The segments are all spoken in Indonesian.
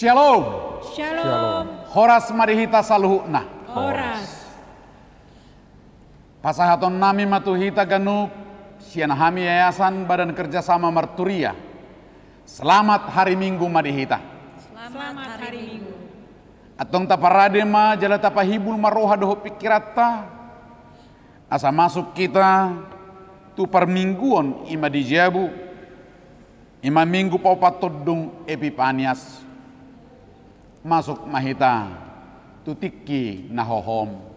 Shalom. Shalom. Horas marihita saluhna. Horas. Pasahaton nami matuhita ganup sianahami Yayasan Badan Kerjasama Marturia. Selamat hari Minggu madihita. Selamat hari Minggu. Atong taparadema jala tapahibul maroha doho pikirata. Asa masuk kita tu permingguan ima dijabu. Ima minggu paupatodung Epipanias. Masuk mahita tutiki nahohom.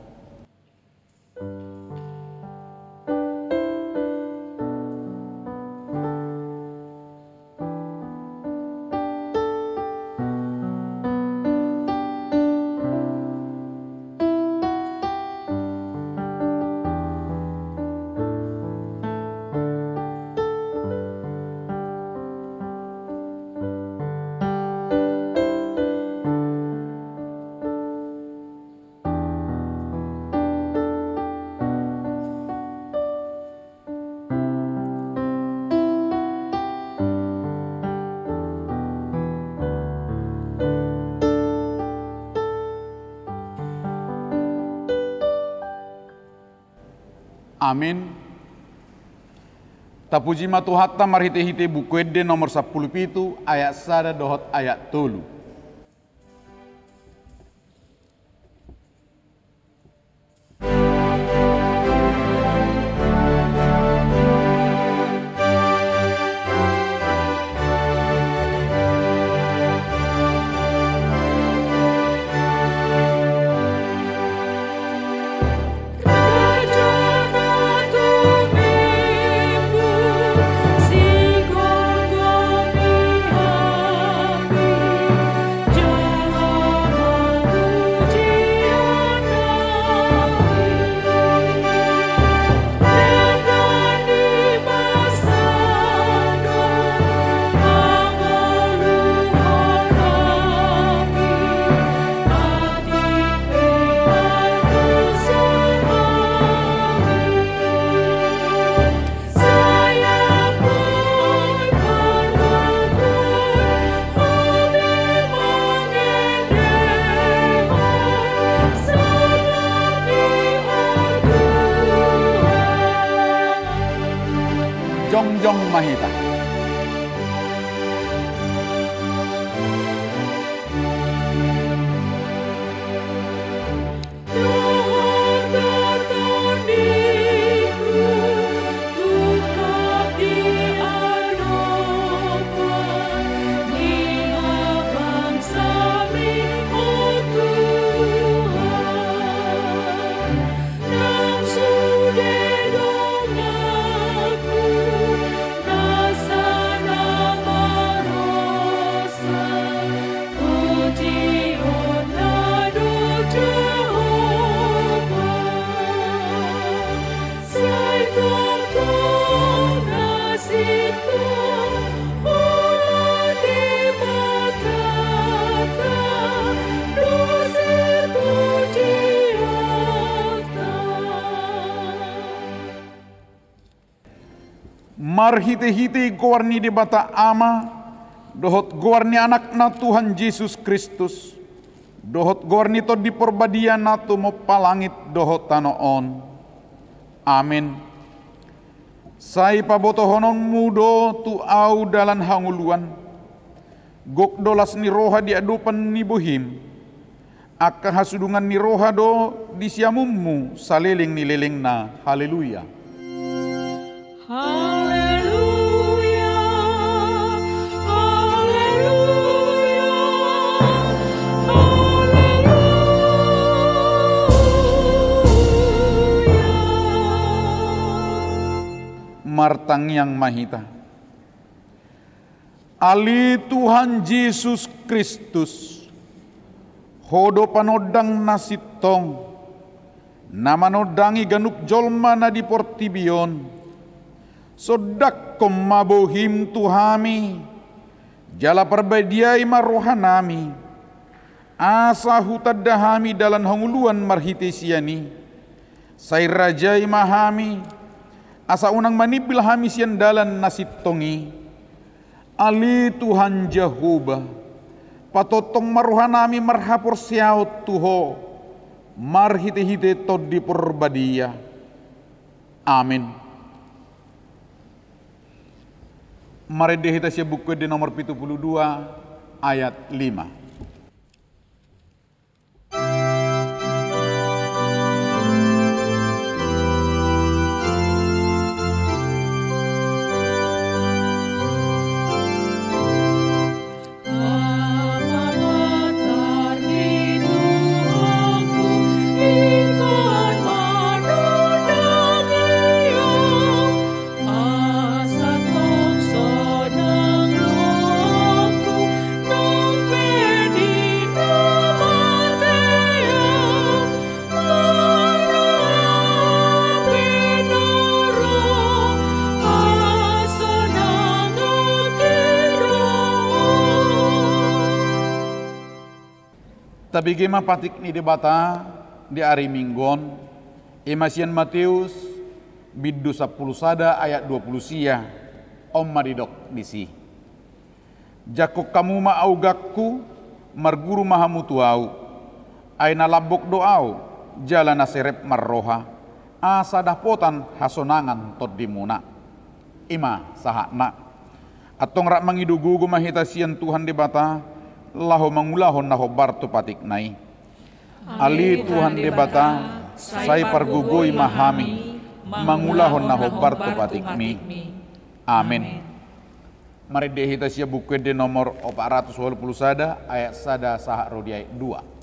Amin. Tapuji matuhatta marhite-hite bukuede nomor 10 ayat sada dohot ayat tolu. Jongjong mahita. Marhite-hite gowarni di bata ama, dohot gowarni anak na Tuhan Yesus Kristus, dohot gowarni to di perbadian na tu mo palangit dohot tanoon. Amin. Sai pabotohonon mudo tu au dalan hanguluan, gok dolas ni roha di adupan ni bohim, akka hasudungan ni roha do di siamummu saliling ni leleng na. Haleluya. Haleluya, haleluya, haleluya. Martang yang mahita. Ali Tuhan Yesus Kristus, hodo panodang nasitong, namanodangi ganup jolma na di portibion, sodak mabohim tuhami, jala perbadiai marohanami, asa hutadahami dalan hanguluan marhite siani, sai rajai mahami, asa unang manibil hami sian dalan nasittongi, ali Tuhan Jehovah, patotong maruhanami marhapor siaut tuho, marhite-hite tod di porbadia. Amin. Mari kita siya buku di nomor 72 ayat 5. Tapi gema patik ni debata di hari Minggon, emasian Matius bidu 10 sada ayat 20 sia, om maridok disi. Jakok kamu ma augakku, marguru mahamutuau, aina labok doau, jalan serep marroha, asa dapotan hasonangan tod dimuna. Ima sahakna, atong rak mangidugugu mahitasian Tuhan debata, laho mangulahon naho barto patik nai. Ali Tuhan debata, say pargugoy mahami, mangulahon naho barto patik mi. Amin. Mari dehita siya buku de nomor 480 sada ayat sada sahak rodiai 2.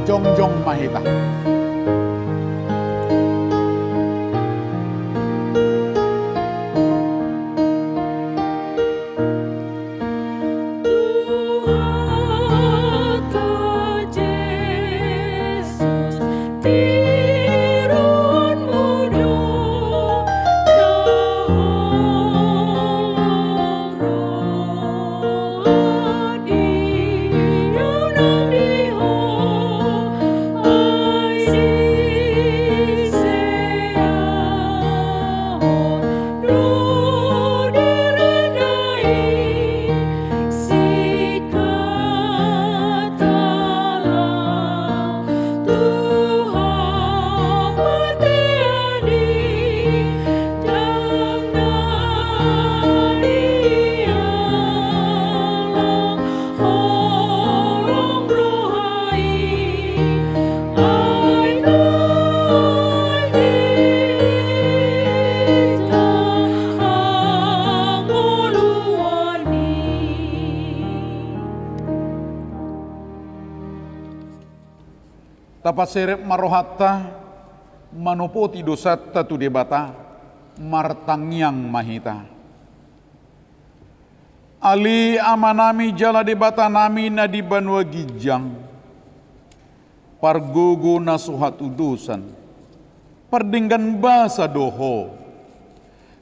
Jongjong mahita. Tapat serep marohatta manopoti dosatta tu debata martangyang mahita. Ali amanami jala debata nami na di banwa gijang. Pargogo na suhat udusan. Pardinggan basa doho.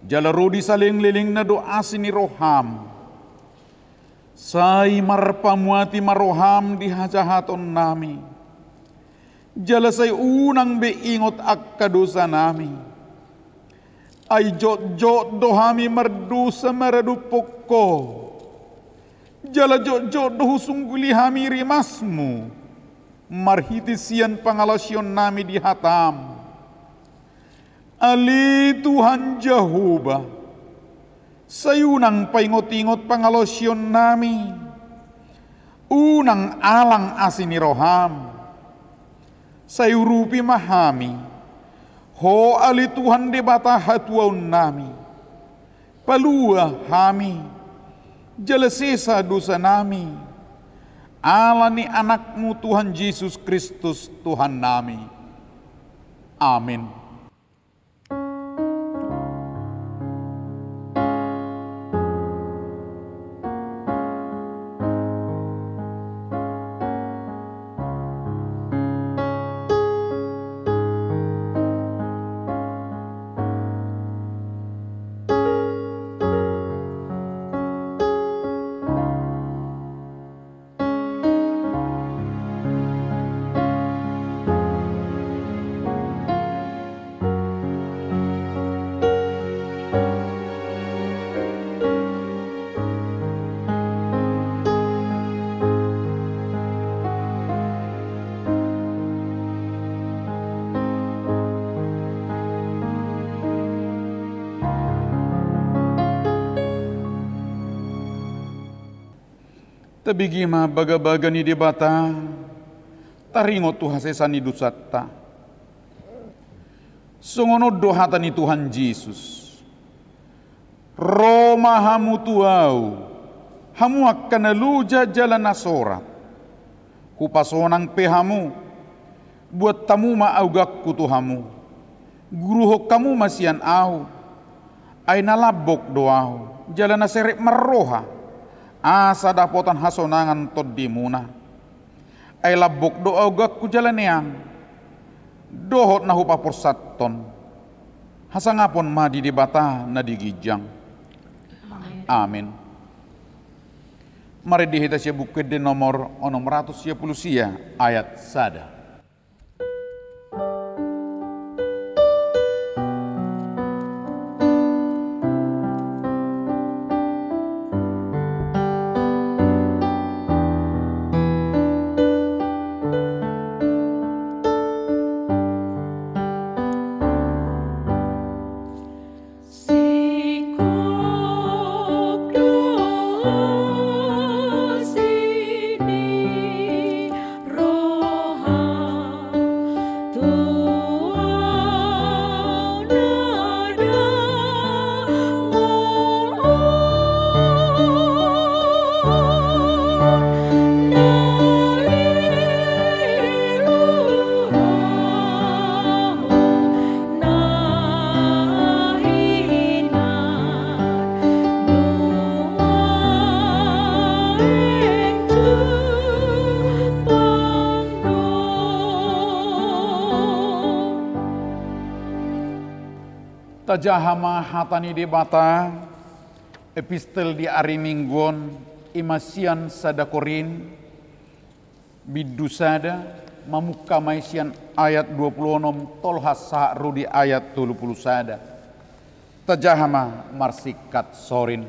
Jala rodi saling liling na do asini roham. Say marpamuati maroham di hajahaton nami. Jala say unang beingot akkadosa nami. Ay jot-jot dohami mardusa maradupok ko. Jala jot-jot dohu sungguli hami rimasmu. marhitisian pangalasyon nami di hatam. Ali Tuhan Jehovah, sayunang paingot-ingot pangalasyon nami, unang alang asini roham, sayurupi mahami, ho ali Tuhan debata hatuaun nami, palua hami, jalasesa dosa nami, ala ni anakmu Tuhan Yesus Kristus Tuhan nami. Amin. Tabigima baga-baga ni debata, taringo Tuhan sesani dusatta. Songono dohata ni Tuhan Yesus. Roma hamu tuau, hamu akan luja jalan nasorat. Kupasonang pehamu, buat tamu ma augak kutuhamu. Guruhok kamu masian au, ay nalabok doau, jalan naserek meroha. Asa dapotan hasonangan tod di muna. Ay labok doa gak ku jalan yang. Dohot na hupaporsaton. Hasangapon madi dibata na digijang. Amin. Mari dihita siya bukit di nomor 610 siya ayat sada. Tajahama hatani debata epistel di ari mingguan imasian sadakorin bidusada mamuka maisian ayat 26 tolhas sahru di ayat 30 sada. Tajahama marsikat sorin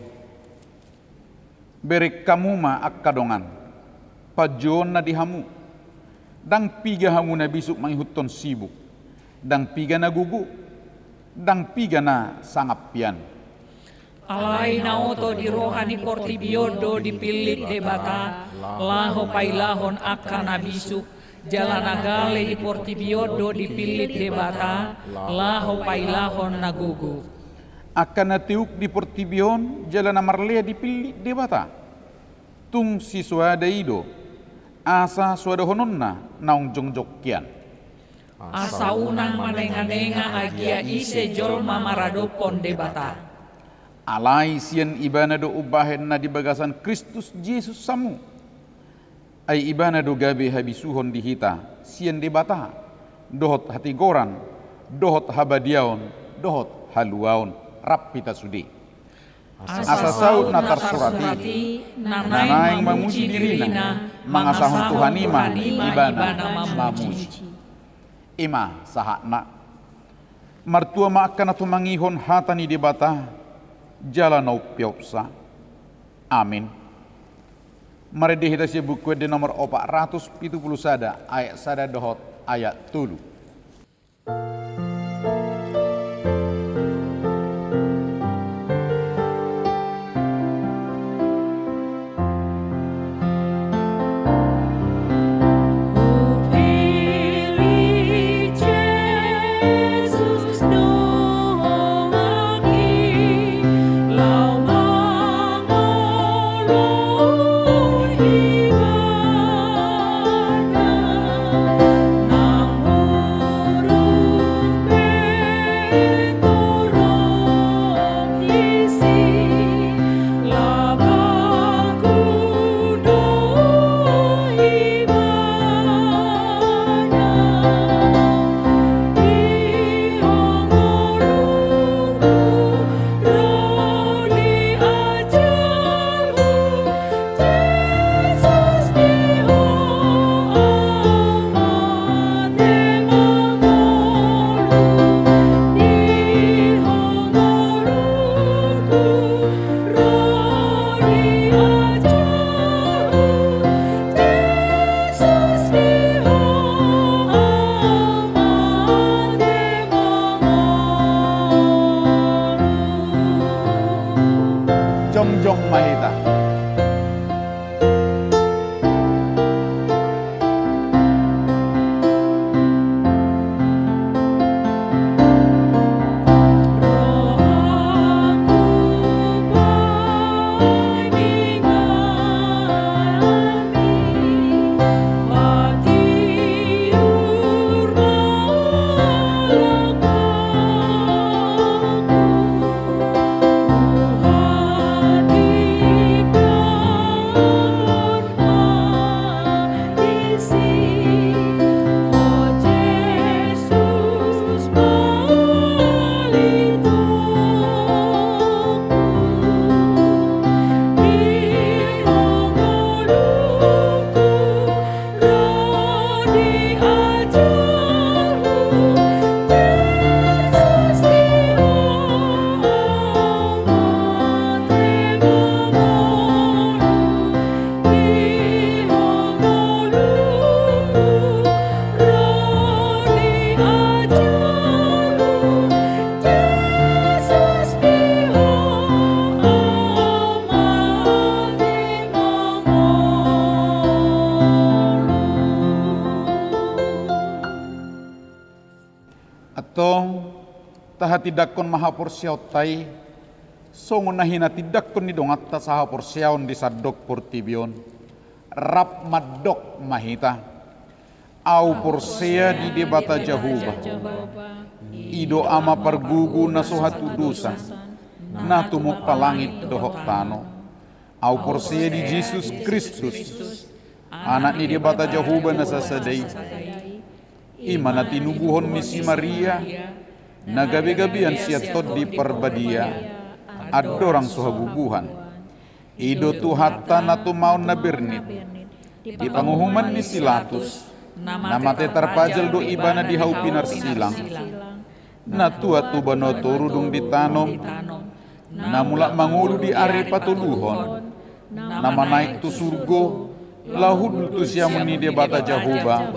berik kamu ma akkadongan pajon na dihamu dang piga hamu na bisuk manghuton sibuk dang piga na gugu dang piga na sangapian. Alai naoto di rohani portibiodo dipilih debata, laho pailahon akan abisuk, jalan agale di portibiodo dipilih debata, laho pailahon nagugu. Akan natiuk di portibion, jalan amarlea dipilih debata. Tung si suada ido, asa suada hononna naung jongjokkian. Asa unang manenga-nenga agia ise jolma maradopon debata. Alai sian ibana do ubahen na di bagasan Kristus Yesus samu. Ay ibana do gabe habisuhon dihita sian debata. Dohot hati goran, dohot habadiaon, dohot haluaon, rapita sudi. Asa saut natar surati, nanaing mamuji dirina, mangasahon Tuhanima, ibana mamuji. Ima sahakna martua maakan atau mangihon hatani debata jalan au piopsa. Amin. Mari dihita si buku di nomor 471 ayat sada dohot ayat 7. Jongjong Mahita. Atong taha tidakon mahaporsiautai songon nahina tidakon ni dongatta sahaporsiaon di sadok portibion rap madok mahita au porsea di debata jahuba ido ama pargugu na sohatu dosa na tumok palangit dohok tano au porsea di Jesus Kristus anak ni debata jahuba na sasadai imana tinubuhon ni si Maria na gabi-gabian siya tod di perbadia adorang suhaguguhan ido tuhata na tumaon na bernit di panguhuman ni Silatus na mate tarpajal do ibana di haupinar silang na tua tubano turudung ditanom na mula mangulu di are patuluhon na manaik tu surgo lahud tu siya muni debata jahuba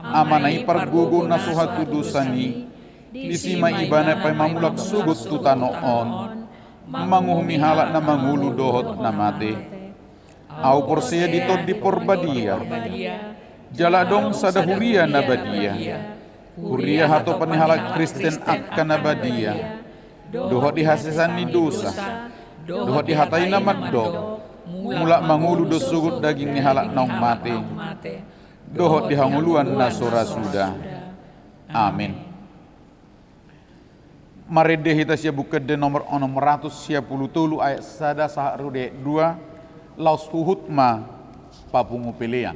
amanai pargugu na suhatu dusani disima ibana pay mamulak sugut tutanoon manguhumi halak na mangulu dohot na mate au porsia ditod di porbadia jala dong sada huria na badia huria hato panihalak Kristen akan na badia dohot di hasisan ni dosa dohot di hatai na maddok mulak mangulu do sugut daging ni halak naung mate dohot dihanguluan na sora sudah. Amin. Mari dehita sia buka de nomor 630 ayat sada saharude 2 laus huhut ma papungu pilihan.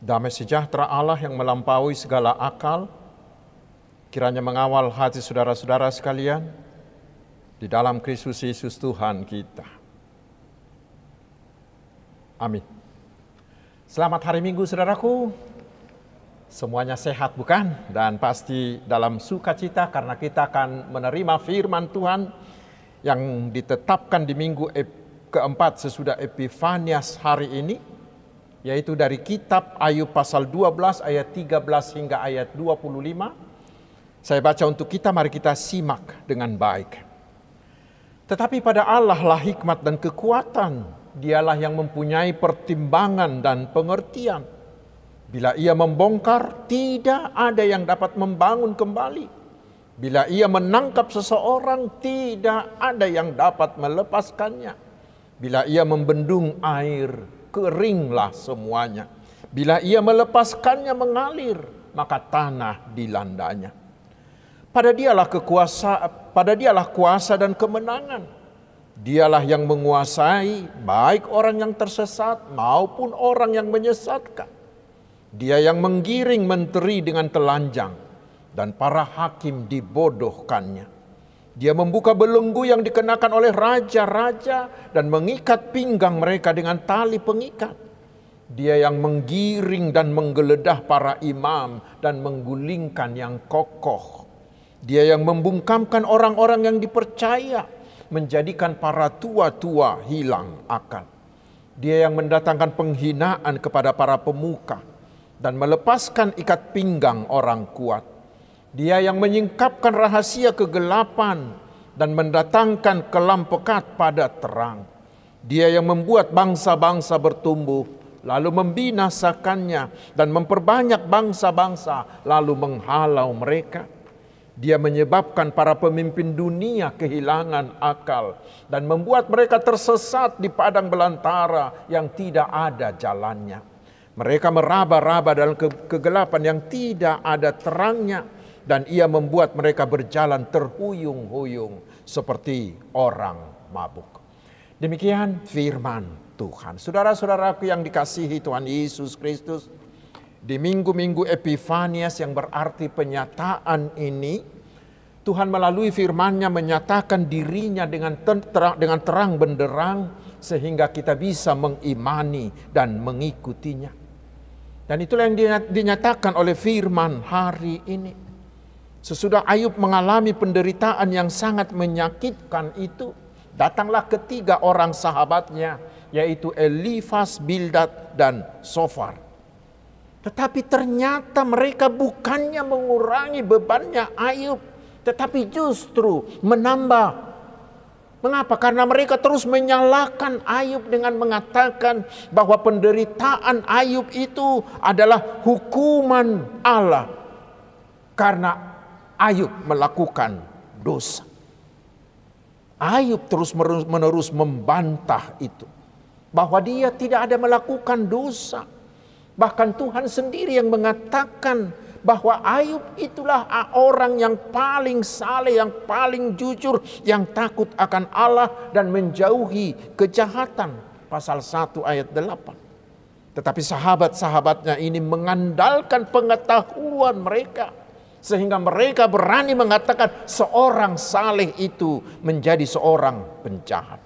Damai sejahtera Allah yang melampaui segala akal, kiranya mengawal hati saudara-saudara sekalian di dalam Kristus Yesus Tuhan kita. Amin. Selamat hari Minggu saudaraku. Semuanya sehat bukan? Dan pasti dalam sukacita karena kita akan menerima firman Tuhan yang ditetapkan di minggu keempat sesudah Epifanias hari ini, yaitu dari kitab Ayub pasal 12 ayat 13 hingga ayat 25. Saya baca untuk kita, mari kita simak dengan baik. Tetapi pada Allah lah hikmat dan kekuatan, dialah yang mempunyai pertimbangan dan pengertian. Bila ia membongkar, tidak ada yang dapat membangun kembali. Bila ia menangkap seseorang, tidak ada yang dapat melepaskannya. Bila ia membendung air, keringlah semuanya. Bila ia melepaskannya mengalir, maka tanah dilandanya. Pada dialah kuasa dan kemenangan. Dialah yang menguasai baik orang yang tersesat maupun orang yang menyesatkan. Dia yang menggiring menteri dengan telanjang dan para hakim dibodohkannya. Dia membuka belenggu yang dikenakan oleh raja-raja dan mengikat pinggang mereka dengan tali pengikat. Dia yang menggiring dan menggeledah para imam dan menggulingkan yang kokoh. Dia yang membungkamkan orang-orang yang dipercaya, menjadikan para tua-tua hilang akal. Dia yang mendatangkan penghinaan kepada para pemuka dan melepaskan ikat pinggang orang kuat. Dia yang menyingkapkan rahasia kegelapan dan mendatangkan kelam pekat pada terang. Dia yang membuat bangsa-bangsa bertumbuh, lalu membinasakannya, dan memperbanyak bangsa-bangsa, lalu menghalau mereka. Dia menyebabkan para pemimpin dunia kehilangan akal dan membuat mereka tersesat di padang belantara yang tidak ada jalannya. Mereka meraba-raba dalam kegelapan yang tidak ada terangnya, dan ia membuat mereka berjalan terhuyung-huyung seperti orang mabuk. Demikian firman Tuhan. Saudara-saudaraku yang dikasihi Tuhan Yesus Kristus, di minggu-minggu Epifanias yang berarti penyataan ini, Tuhan melalui firman-Nya menyatakan dirinya dengan terang benderang sehingga kita bisa mengimani dan mengikutinya. Dan itulah yang dinyatakan oleh firman hari ini. Sesudah Ayub mengalami penderitaan yang sangat menyakitkan itu, datanglah ketiga orang sahabatnya, yaitu Elifas, Bildad, dan Sofar. Tetapi ternyata mereka bukannya mengurangi bebannya Ayub, tetapi justru menambah. Mengapa? Karena mereka terus menyalahkan Ayub dengan mengatakan bahwa penderitaan Ayub itu adalah hukuman Allah karena Ayub melakukan dosa. Ayub terus menerus membantah itu, bahwa dia tidak ada melakukan dosa. Bahkan Tuhan sendiri yang mengatakan bahwa Ayub itulah orang yang paling saleh, yang paling jujur, yang takut akan Allah dan menjauhi kejahatan. Pasal 1 ayat 8. Tetapi sahabat-sahabatnya ini mengandalkan pengetahuan mereka, sehingga mereka berani mengatakan seorang saleh itu menjadi seorang penjahat.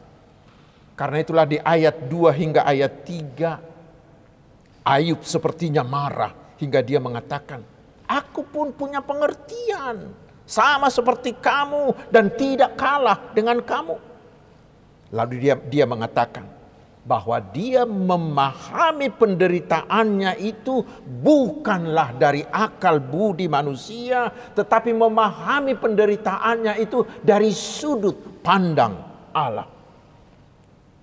Karena itulah di ayat 2 hingga ayat 3, Ayub sepertinya marah hingga dia mengatakan, aku pun punya pengertian sama seperti kamu dan tidak kalah dengan kamu. Lalu dia mengatakan bahwa dia memahami penderitaannya itu bukanlah dari akal budi manusia, tetapi memahami penderitaannya itu dari sudut pandang Allah.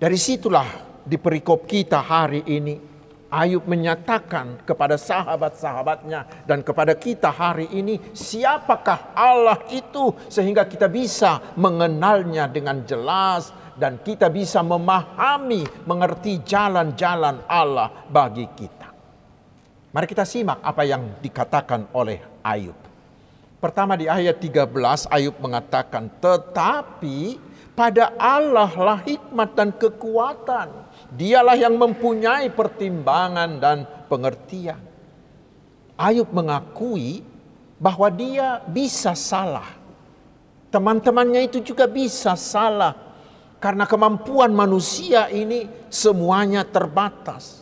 Dari situlah di perikop kita hari ini, Ayub menyatakan kepada sahabat-sahabatnya dan kepada kita hari ini, siapakah Allah itu sehingga kita bisa mengenalnya dengan jelas dan kita bisa memahami, mengerti jalan-jalan Allah bagi kita. Mari kita simak apa yang dikatakan oleh Ayub. Pertama di ayat 13 Ayub mengatakan, tetapi pada Allah lah hikmat dan kekuatan. Dialah yang mempunyai pertimbangan dan pengertian. Ayub mengakui bahwa dia bisa salah. Teman-temannya itu juga bisa salah. Karena kemampuan manusia ini semuanya terbatas.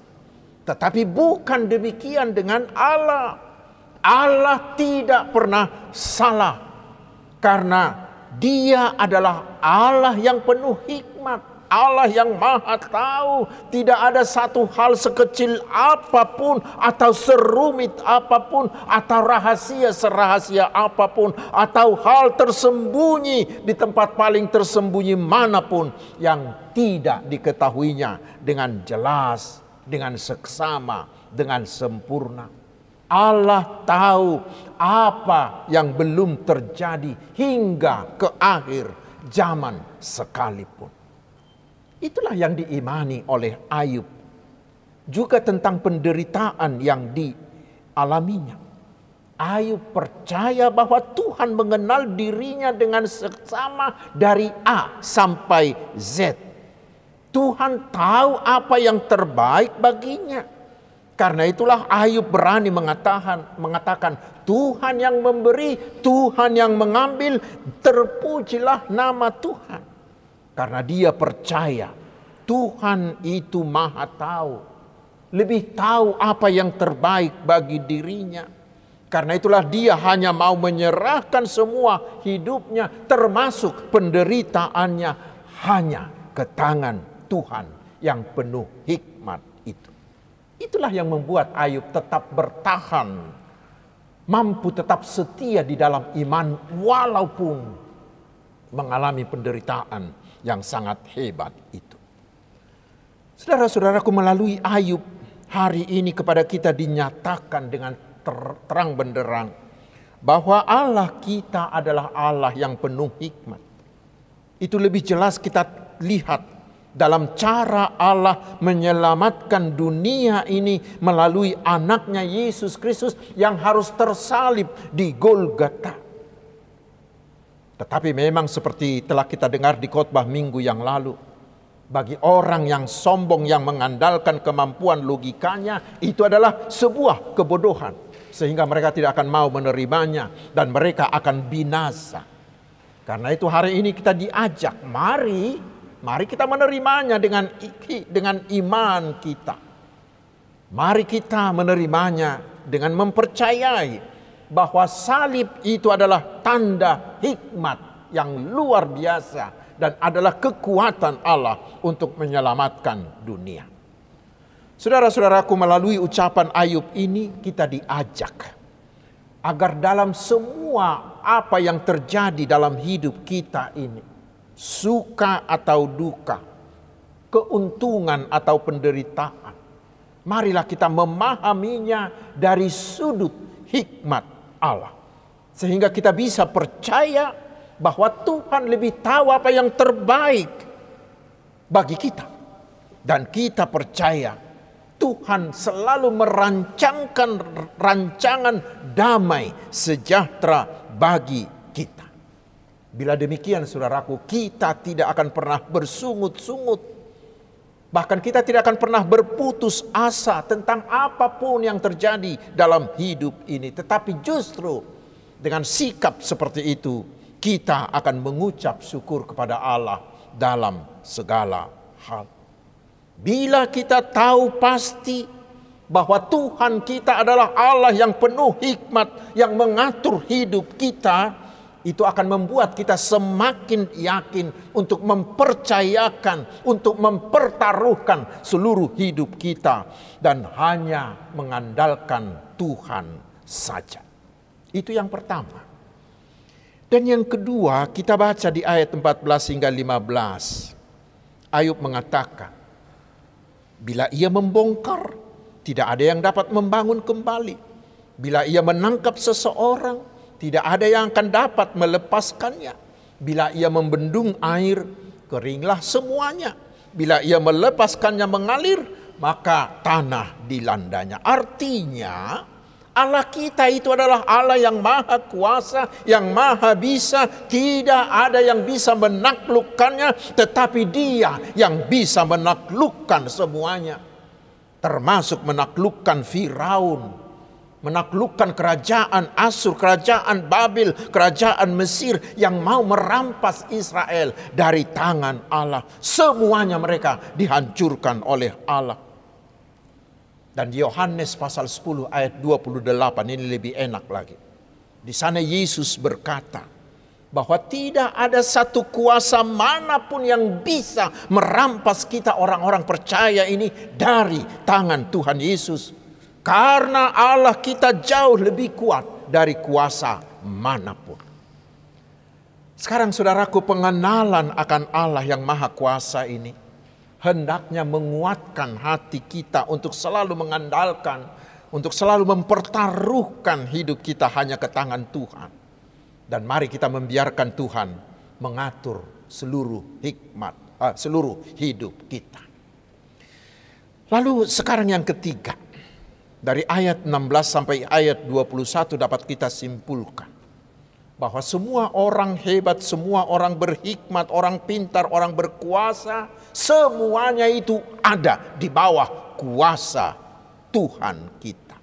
Tetapi bukan demikian dengan Allah. Allah tidak pernah salah. Karena Dia adalah Allah yang penuh hikmat. Allah yang maha tahu. Tidak ada satu hal sekecil apapun atau serumit apapun atau rahasia serahasia apapun atau hal tersembunyi di tempat paling tersembunyi manapun yang tidak diketahuinya dengan jelas, dengan seksama, dengan sempurna. Allah tahu apa yang belum terjadi hingga ke akhir zaman sekalipun. Itulah yang diimani oleh Ayub. Juga tentang penderitaan yang dialaminya. Ayub percaya bahwa Tuhan mengenal dirinya dengan seksama dari A sampai Z. Tuhan tahu apa yang terbaik baginya. Karena itulah Ayub berani mengatakan Tuhan yang memberi, Tuhan yang mengambil, terpujilah nama Tuhan. Karena dia percaya Tuhan itu maha tahu. Lebih tahu apa yang terbaik bagi dirinya. Karena itulah dia hanya mau menyerahkan semua hidupnya termasuk penderitaannya hanya ke tangan Tuhan yang penuh hikmat itu. Itulah yang membuat Ayub tetap bertahan. Mampu tetap setia di dalam iman walaupun mengalami penderitaan yang sangat hebat itu. Saudara-saudaraku, melalui Ayub hari ini kepada kita dinyatakan dengan terang benderang bahwa Allah kita adalah Allah yang penuh hikmat. Itu lebih jelas kita lihat dalam cara Allah menyelamatkan dunia ini melalui anaknya Yesus Kristus yang harus tersalib di Golgota. Tetapi memang seperti telah kita dengar di khotbah minggu yang lalu, bagi orang yang sombong yang mengandalkan kemampuan logikanya, itu adalah sebuah kebodohan. Sehingga mereka tidak akan mau menerimanya dan mereka akan binasa. Karena itu hari ini kita diajak, mari kita menerimanya dengan iman kita. Mari kita menerimanya dengan mempercayai bahwa salib itu adalah tanda hikmat yang luar biasa dan adalah kekuatan Allah untuk menyelamatkan dunia. Saudara-saudaraku, melalui ucapan Ayub ini kita diajak agar dalam semua apa yang terjadi dalam hidup kita ini, suka atau duka, keuntungan atau penderitaan, marilah kita memahaminya dari sudut hikmat Allah. Sehingga kita bisa percaya bahwa Tuhan lebih tahu apa yang terbaik bagi kita. Dan kita percaya Tuhan selalu merancangkan rancangan damai sejahtera bagi kita. Bila demikian saudaraku, kita tidak akan pernah bersungut-sungut. Bahkan kita tidak akan pernah berputus asa tentang apapun yang terjadi dalam hidup ini. Tetapi justru dengan sikap seperti itu, kita akan mengucap syukur kepada Allah dalam segala hal. Bila kita tahu pasti bahwa Tuhan kita adalah Allah yang penuh hikmat, yang mengatur hidup kita, itu akan membuat kita semakin yakin untuk mempercayakan, untuk mempertaruhkan seluruh hidup kita dan hanya mengandalkan Tuhan saja. Itu yang pertama. Dan yang kedua, kita baca di ayat 14 hingga 15. Ayub mengatakan, bila ia membongkar, tidak ada yang dapat membangun kembali. Bila ia menangkap seseorang, tidak ada yang akan dapat melepaskannya. Bila ia membendung air, keringlah semuanya. Bila ia melepaskannya mengalir, maka tanah dilandanya. Artinya, Allah kita itu adalah Allah yang maha kuasa, yang maha bisa. Tidak ada yang bisa menaklukkannya, tetapi Dia yang bisa menaklukkan semuanya. Termasuk menaklukkan Firaun menaklukkan kerajaan Asyur, kerajaan Babel, kerajaan Mesir yang mau merampas Israel dari tangan Allah. Semuanya mereka dihancurkan oleh Allah. Dan Yohanes pasal 10 ayat 28 ini lebih enak lagi. Di sana Yesus berkata bahwa tidak ada satu kuasa manapun yang bisa merampas kita orang-orang percaya ini dari tangan Tuhan Yesus. Karena Allah kita jauh lebih kuat dari kuasa manapun. Sekarang saudaraku, pengenalan akan Allah yang maha kuasa ini hendaknya menguatkan hati kita untuk selalu mengandalkan, untuk selalu mempertaruhkan hidup kita hanya ke tangan Tuhan. Dan mari kita membiarkan Tuhan mengatur seluruh seluruh hidup kita. Lalu sekarang yang ketiga, dari ayat 16 sampai ayat 21 dapat kita simpulkan bahwa semua orang hebat, semua orang berhikmat, orang pintar, orang berkuasa, semuanya itu ada di bawah kuasa Tuhan kita.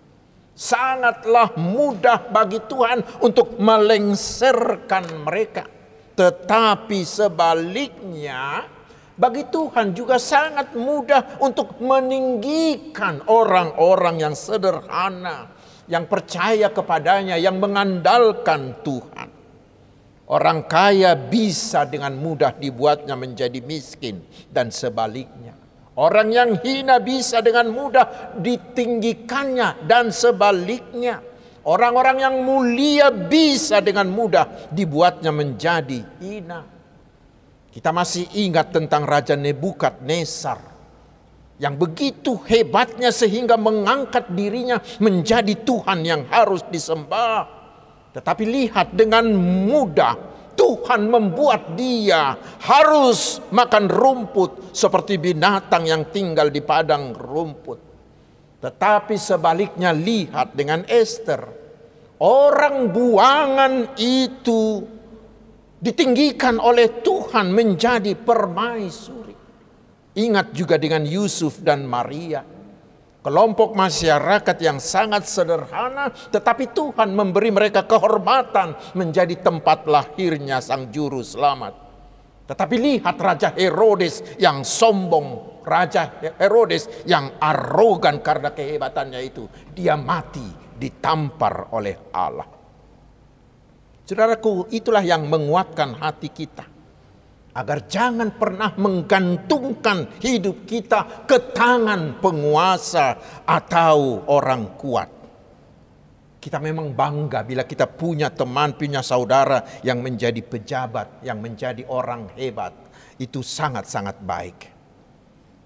Sangatlah mudah bagi Tuhan untuk melengsarkan mereka. Tetapi sebaliknya, bagi Tuhan juga sangat mudah untuk meninggikan orang-orang yang sederhana, yang percaya kepadanya, yang mengandalkan Tuhan. Orang kaya bisa dengan mudah dibuatnya menjadi miskin dan sebaliknya. Orang yang hina bisa dengan mudah ditinggikannya dan sebaliknya. Orang-orang yang mulia bisa dengan mudah dibuatnya menjadi hina. Kita masih ingat tentang Raja Nebukadnezar yang begitu hebatnya sehingga mengangkat dirinya menjadi Tuhan yang harus disembah. Tetapi lihat, dengan mudah Tuhan membuat dia harus makan rumput seperti binatang yang tinggal di padang rumput. Tetapi sebaliknya lihat dengan Ester, orang buangan itu ditinggikan oleh Tuhan menjadi permaisuri. Ingat juga dengan Yusuf dan Maria, kelompok masyarakat yang sangat sederhana, tetapi Tuhan memberi mereka kehormatan menjadi tempat lahirnya Sang Juru Selamat. Tetapi lihat Raja Herodes yang sombong, Raja Herodes yang arogan karena kehebatannya itu, dia mati ditampar oleh Allah. Saudaraku, itulah yang menguatkan hati kita, agar jangan pernah menggantungkan hidup kita ke tangan penguasa atau orang kuat. Kita memang bangga bila kita punya teman, punya saudara yang menjadi pejabat, yang menjadi orang hebat. Itu sangat-sangat baik.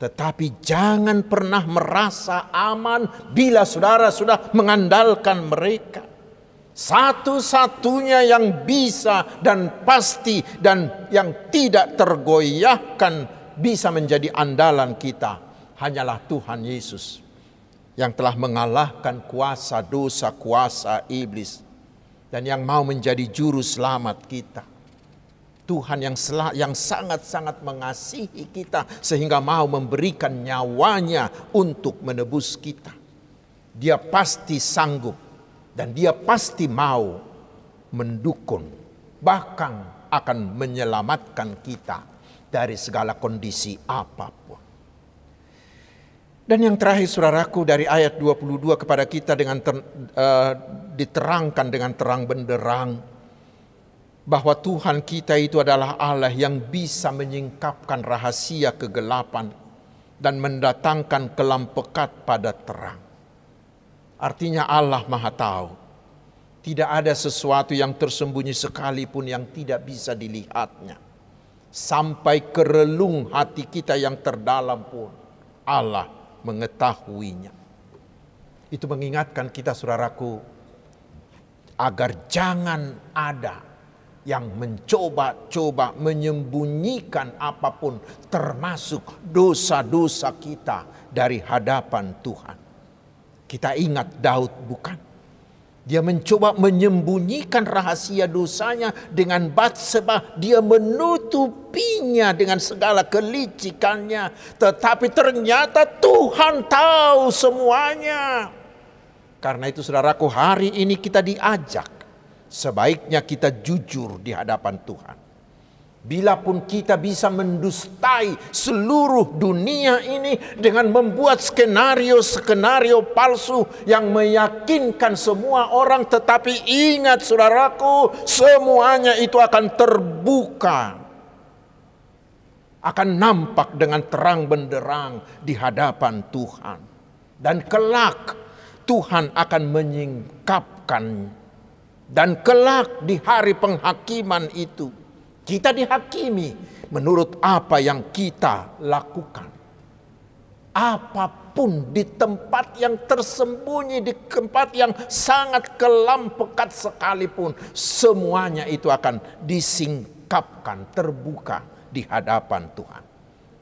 Tetapi jangan pernah merasa aman bila saudara sudah mengandalkan mereka. Satu-satunya yang bisa dan pasti dan yang tidak tergoyahkan bisa menjadi andalan kita hanyalah Tuhan Yesus, yang telah mengalahkan kuasa dosa, kuasa iblis, dan yang mau menjadi juru selamat kita. Tuhan yang sangat-sangat mengasihi kita sehingga mau memberikan nyawanya untuk menebus kita. Dia pasti sanggup dan dia pasti mau mendukung, bahkan akan menyelamatkan kita dari segala kondisi apapun. Dan yang terakhir saudaraku, dari ayat 22 kepada kita dengan diterangkan dengan terang benderang bahwa Tuhan kita itu adalah Allah yang bisa menyingkapkan rahasia kegelapan dan mendatangkan kelam pekat pada terang. Artinya Allah Maha Tahu. Tidak ada sesuatu yang tersembunyi sekalipun yang tidak bisa dilihatnya. Sampai ke relung hati kita yang terdalam pun Allah mengetahuinya. Itu mengingatkan kita saudaraku, agar jangan ada yang mencoba-coba menyembunyikan apapun, termasuk dosa-dosa kita dari hadapan Tuhan. Kita ingat Daud, bukan? Dia mencoba menyembunyikan rahasia dosanya dengan Batseba. Dia menutupinya dengan segala kelicikannya. Tetapi ternyata Tuhan tahu semuanya. Karena itu saudaraku, hari ini kita diajak, sebaiknya kita jujur di hadapan Tuhan. Bila pun kita bisa mendustai seluruh dunia ini dengan membuat skenario-skenario palsu yang meyakinkan semua orang, tetapi ingat saudaraku, semuanya itu akan terbuka, akan nampak dengan terang benderang di hadapan Tuhan. Dan kelak Tuhan akan menyingkapkan, dan kelak di hari penghakiman itu kita dihakimi menurut apa yang kita lakukan. Apapun di tempat yang tersembunyi, di tempat yang sangat kelam pekat sekalipun, semuanya itu akan disingkapkan, terbuka di hadapan Tuhan.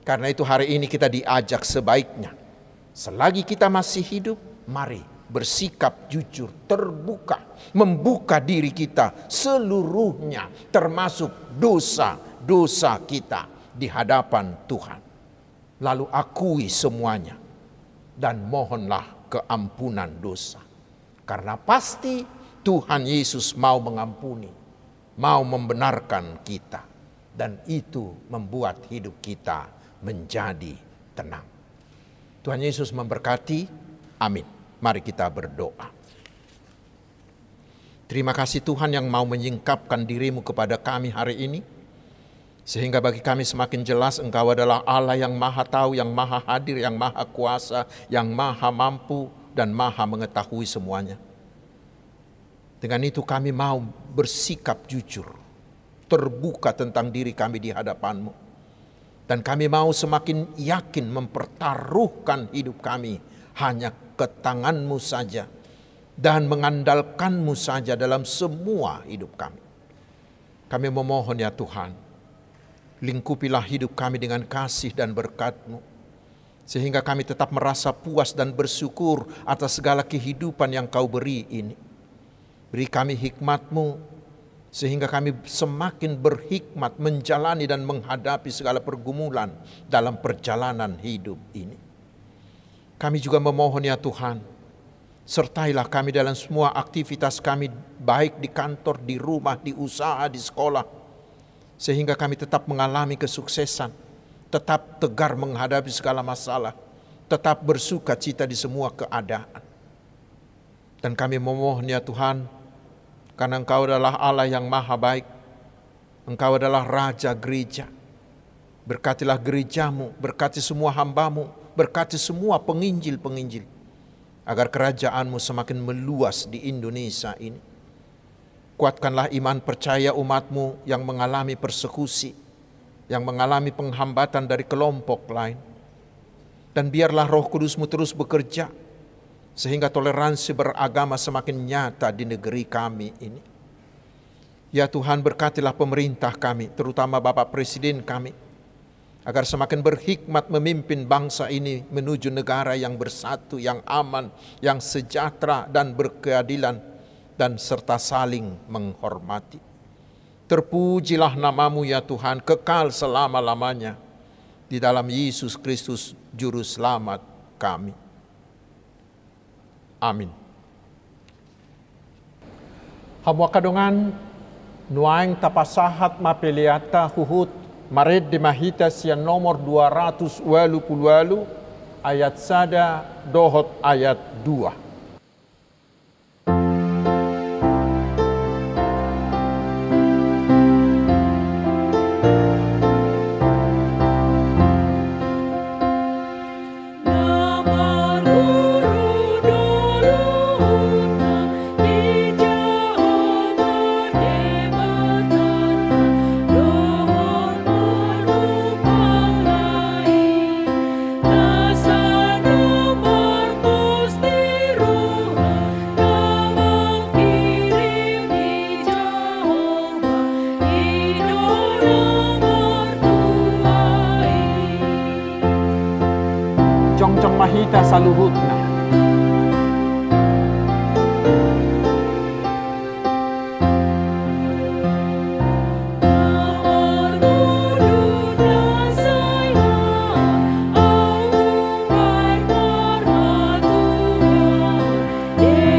Karena itu hari ini kita diajak sebaiknya, selagi kita masih hidup, mari bersikap jujur, terbuka, membuka diri kita seluruhnya, termasuk dosa-dosa kita di hadapan Tuhan. Lalu akui semuanya dan mohonlah keampunan dosa. Karena pasti Tuhan Yesus mau mengampuni, mau membenarkan kita, dan itu membuat hidup kita menjadi tenang. Tuhan Yesus memberkati. Amin. Mari kita berdoa. Terima kasih Tuhan yang mau menyingkapkan dirimu kepada kami hari ini, sehingga bagi kami semakin jelas Engkau adalah Allah yang maha tahu, yang maha hadir, yang maha kuasa, yang maha mampu, dan maha mengetahui semuanya. Dengan itu kami mau bersikap jujur, terbuka tentang diri kami di hadapan-Mu. Dan kami mau semakin yakin mempertaruhkan hidup kami hanya ke tangan-Mu saja, dan mengandalkan-Mu saja dalam semua hidup kami. Kami memohon ya Tuhan, lingkupilah hidup kami dengan kasih dan berkat-Mu, sehingga kami tetap merasa puas dan bersyukur atas segala kehidupan yang Kau beri ini. Beri kami hikmat-Mu, sehingga kami semakin berhikmat menjalani dan menghadapi segala pergumulan dalam perjalanan hidup ini. Kami juga memohon ya Tuhan, sertailah kami dalam semua aktivitas kami, baik di kantor, di rumah, di usaha, di sekolah, sehingga kami tetap mengalami kesuksesan, tetap tegar menghadapi segala masalah, tetap bersuka cita di semua keadaan. Dan kami memohon ya Tuhan, karena Engkau adalah Allah yang maha baik, Engkau adalah Raja gereja. Berkatilah gereja-Mu, berkati semua hamba-Mu, berkati semua penginjil-penginjil, agar kerajaan-Mu semakin meluas di Indonesia ini. Kuatkanlah iman percaya umat-Mu yang mengalami persekusi, yang mengalami penghambatan dari kelompok lain. Dan biarlah Roh Kudus-Mu terus bekerja, sehingga toleransi beragama semakin nyata di negeri kami ini. Ya Tuhan, berkatilah pemerintah kami, terutama Bapak Presiden kami, agar semakin berhikmat memimpin bangsa ini menuju negara yang bersatu, yang aman, yang sejahtera dan berkeadilan, dan serta saling menghormati. Terpujilah nama-Mu ya Tuhan, kekal selama-lamanya. Di dalam Yesus Kristus Juru Selamat kami. Amin. Hamwa kadongan, nuaing tapasahat mapeliata huhut, Maret de Mahita sian nomor 280 ayat sada dohot ayat 2. Jong mahita saluhutna. Yeah.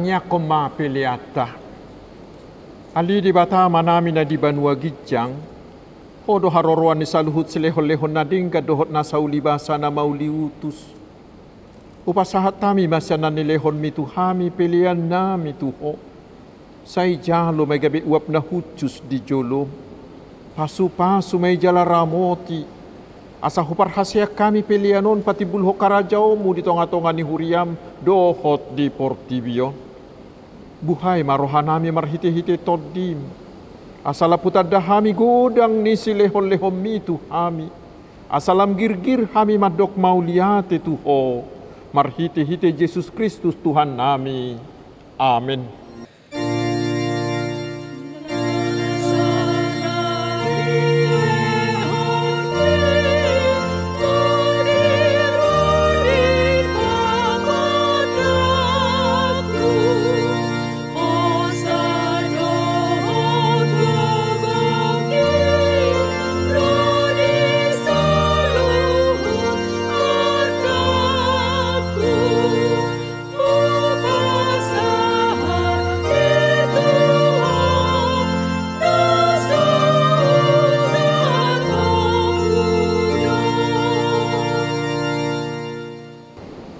nya koma peliata. Ali di bata manami na di banua gijang. Hodo haroroan ni saluhut silehon-lehon na dingka dohot na saulibasa na mauliutus. Upasahat tami masyanan ni lehon mitu hami pilihan na mituho. Say jalo may gabi uap na hucus di jolo. Pasu-pasu may jala ramoti. Asa hupar hasya kami pilihanon pati bulho karajao mu di tonga-tonga ni huriam dohot di Portibio. Buhay marohanami marhite-hite todim. Asala putadda hami godang ni silehon-lehon mitu hami. Asalam girgir hami madok mauliate tuho. Marhite-hite Yesus Kristus Tuhan nami. Amin.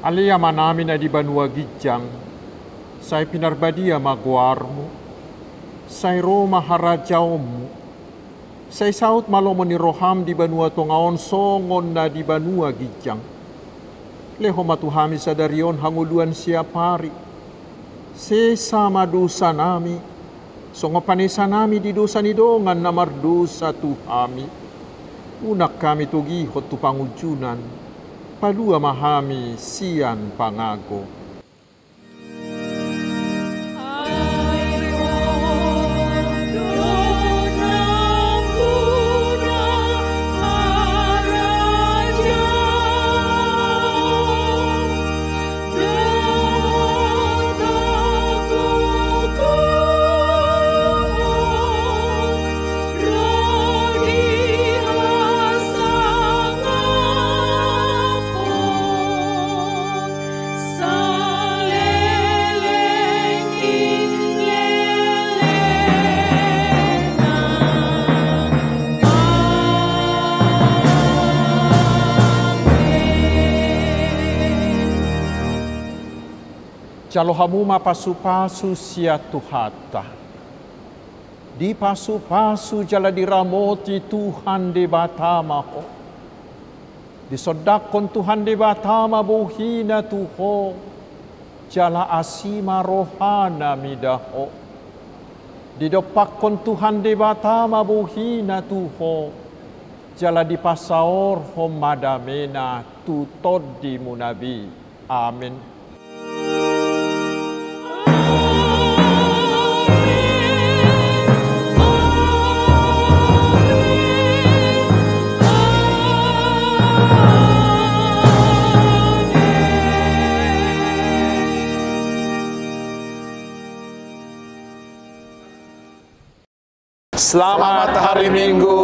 Alia manami na di banua gijang, say pinarbadia maguarmu, say Roma harajaumu, say saut malomo ni roham di banua tongaon songon na di banua gijang. Leho matuhami sa darion hanguluan siapari, sesama dosa nami, songo panesa nami di dosa ni dongan na mardosa tuhami. Unak kami tugihot tu pangujunan, palua mahami sian pangago. Jalo hamuma pasu-pasu sia tuhata. Di pasu-pasu jala diramoti Tuhan de batama ho. Disodakon Tuhan de batama buhina tuho. Jala asima rohana midaho. Didopakon Tuhan de batama buhina tuho. Jala di pasaor homadamena tutod di munabi. Amin. Selamat hari Minggu,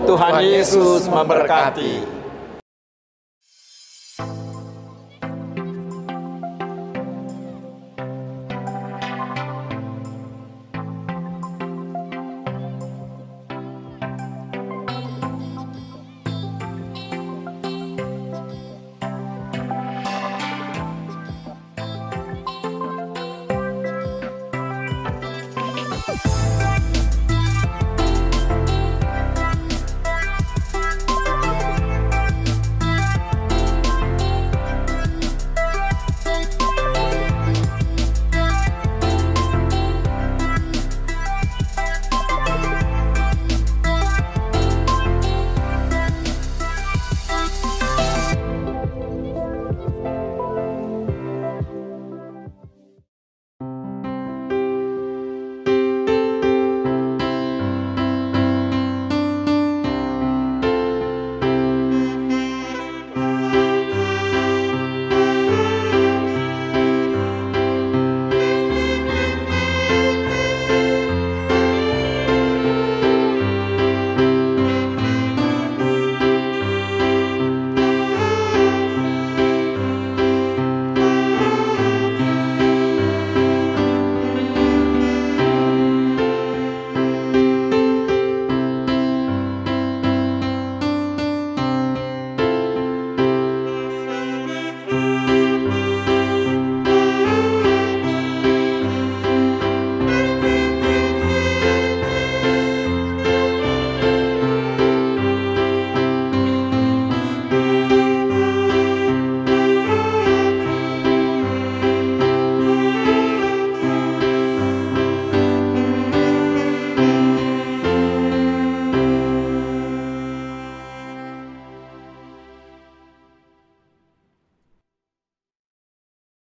Tuhan Yesus memberkati.